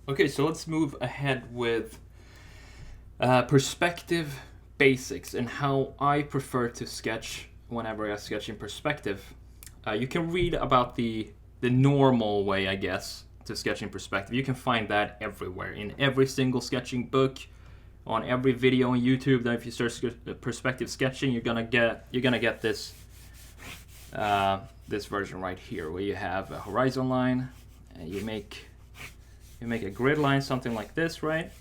Okay, so let's move ahead with perspective basics and how I prefer to sketch whenever I sketch in perspective. You can read about the normal way, I guess, to sketch in perspective. You can find that everywhere in every single sketching book, on every video on YouTube. That if you search perspective sketching, you're gonna get this version right here, where you have a horizon line, and you make a grid line, something like this, right?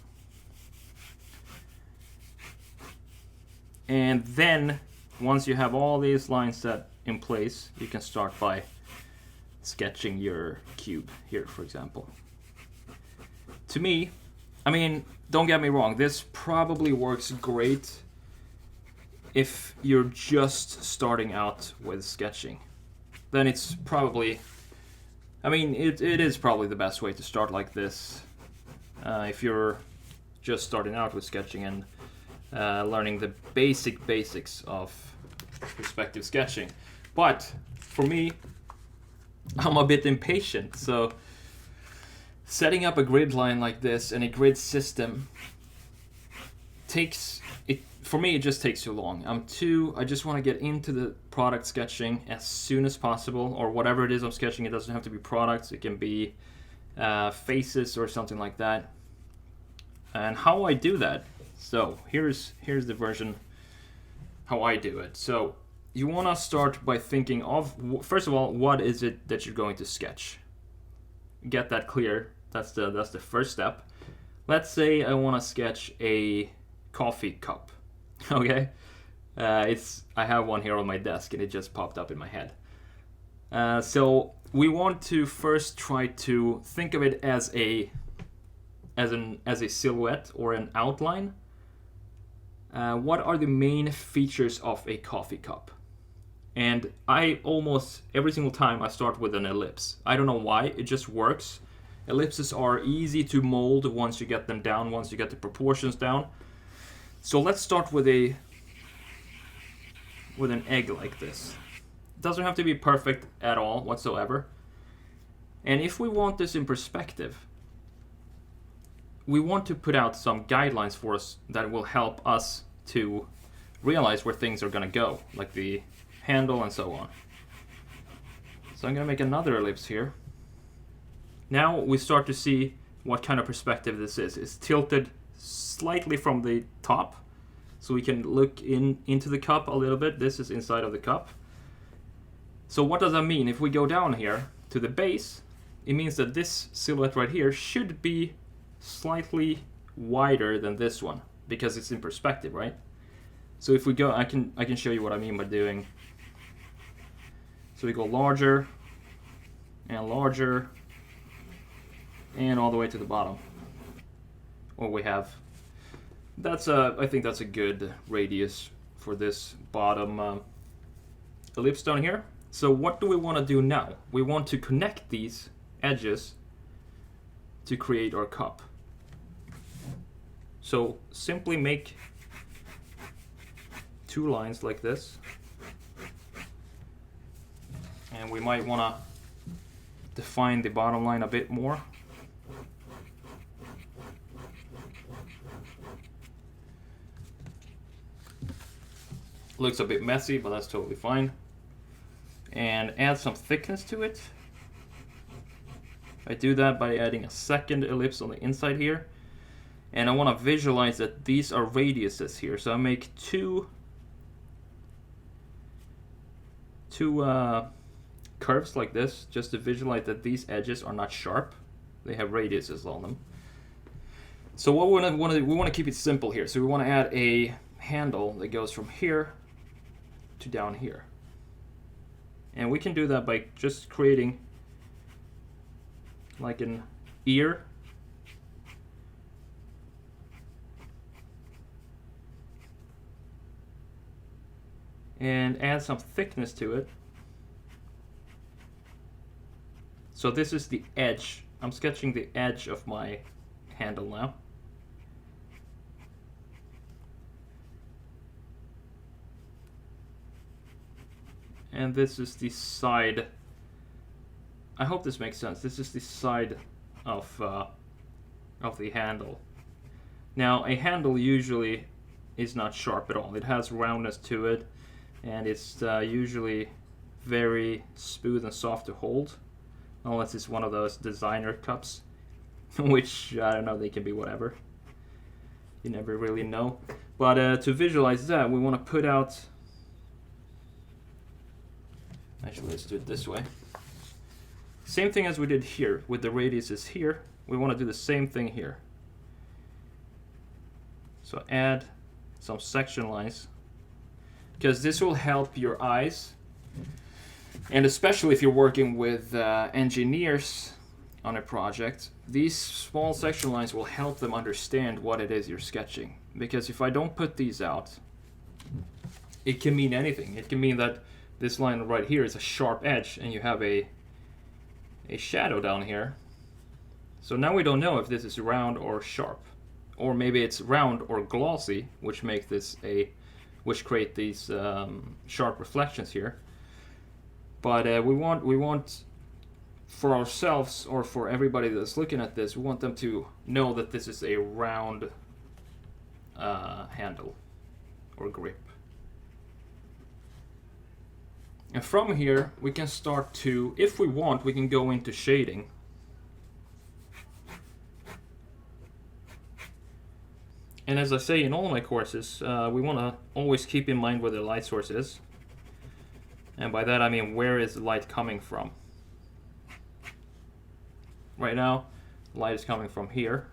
And then once you have all these lines set in place, you can start by sketching your cube here, for example. To me, I mean, don't get me wrong, this probably works great if you're just starting out with sketching. Then it's probably, I mean, it is probably the best way to start like this. If you're just starting out with sketching and learning the basics of perspective sketching. But for me, I'm a bit impatient, so setting up a grid line like this and a grid system takes it for me. It just takes too long. I just want to get into the product sketching as soon as possible, or whatever it is I'm sketching. It doesn't have to be products, it can be faces or something like that. And how I do that, so here's the version how I do it. So you want to start by thinking of, first of all, what is it that you're going to sketch. Get that clear. That's the first step. Let's say I want to sketch a coffee cup. Okay, I have one here on my desk and it just popped up in my head. So we want to first try to think of it as a silhouette or an outline. What are the main features of a coffee cup? And I almost every single time I start with an ellipse. I don't know why, it just works. Ellipses are easy to mold once you get them down, once you get the proportions down. So let's start with an egg like this. It doesn't have to be perfect at all whatsoever. And if we want this in perspective, we want to put out some guidelines for us that will help us to realize where things are going to go, like the handle and so on. So I'm going to make another ellipse here. Now we start to see what kind of perspective this is. It's tilted slightly from the top, so we can look into the cup a little bit. This is inside of the cup. So what does that mean? If we go down here to the base, it means that this silhouette right here should be slightly wider than this one, because it's in perspective, right? So if we go, I can show you what I mean by doing. So we go larger and larger and all the way to the bottom. What we have, I think that's a good radius for this bottom ellipse down here. So what do we want to do now? We want to connect these edges to create our cup. So simply make two lines like this. And we might want to define the bottom line a bit more. Looks a bit messy, but that's totally fine. And add some thickness to it. I do that by adding a second ellipse on the inside here. And I want to visualize that these are radiuses here. So I make two curves like this, just to visualize that these edges are not sharp. They have radiuses on them. So what we want to keep it simple here. So we want to add a handle that goes from here to down here. And we can do that by just creating like an ear. And add some thickness to it. So this is the edge. I'm sketching the edge of my handle now. And this is the side. I hope this makes sense. This is the side of of the handle. Now, a handle usually is not sharp at all. It has roundness to it, and it's usually very smooth and soft to hold, unless it's one of those designer cups, which, I don't know, they can be whatever. You never really know. But to visualize that, we want to put out... Actually, let's do it this way. Same thing as we did here, with the radiuses here. We want to do the same thing here. So add some section lines, because this will help your eyes, and especially if you're working with engineers on a project, these small section lines will help them understand what it is you're sketching. Because if I don't put these out, it can mean anything. It can mean that this line right here is a sharp edge and you have a shadow down here. So now we don't know if this is round or sharp. Or maybe it's round or glossy, which make this which create these sharp reflections here. But we want for ourselves, or for everybody that's looking at this, we want them to know that this is a round handle or grip. And from here we can start to, if we want, we can go into shading. And as I say in all my courses, we want to always keep in mind where the light source is. And by that I mean, where is the light coming from? Right now, light is coming from here.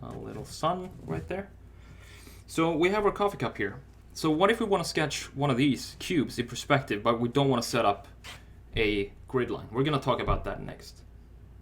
A little sun right there. So we have our coffee cup here. So what if we want to sketch one of these cubes in perspective, but we don't want to set up a grid line? We're going to talk about that next.